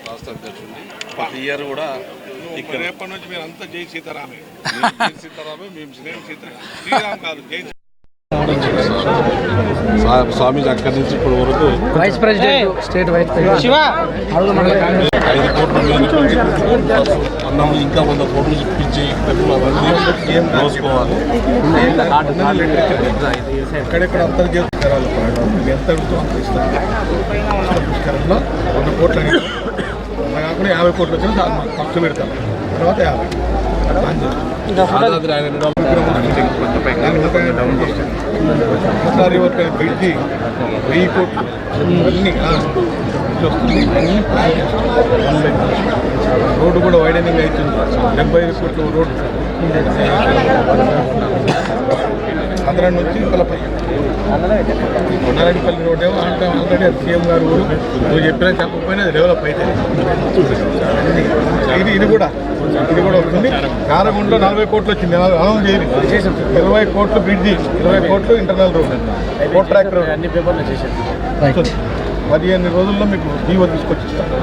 రాష్ట్ర అధ్యక్షుడిని ప్రతి ఇయర్ కూడా ఇక్కడ రేపటి నుంచి మీరు అంతా జై సీతారామే. జై సీతారామే, మేము శ్రీరామ్ కాదు జై స్వామీజీ అక్కడి నుంచి ఇప్పటి వరకు vice president state vice president 5 కోట్ల అన్నం ఇంకా 100 కోట్లు ఇప్పించి దోసుకోవాలి. ఎక్కడెక్కడ అంతర్జాతీయ పుష్కరాలు ఎంత అడుగుతూ అంత ఇస్తారు. పుష్కరంలో 100 కోట్లు అలా కాకుండా 50 కోట్లు వచ్చినా ఖర్చు పెడతాం. తర్వాత 50 బ్రిడ్జి 1000 కోట్లు అన్నీ వస్తుంది. రోడ్డు కూడా వైడనింగ్ అవుతుంది. 75 కోట్లు రోడ్డు ఆంధ్ర నుంచి కలపై కొండారెడ్డిపల్లి రోడ్ ఏమో అంటే ఆల్రెడీ సీఎం గారు నువ్వు చెప్పినా చెప్పకపోయినా అది డెవలప్ అయితే ఇది కూడా వస్తుంది. కారగుండలో 40 కోట్లు వచ్చింది. అనౌన్స్ చేయాలి. 20 కోట్లు బ్రిడ్జి, 20 కోట్లు internal road, road track road అన్ని పేపర్లు చేసేది. 15 రోజుల్లో మీకు జీవో తీసుకొచ్చి ఇస్తాను.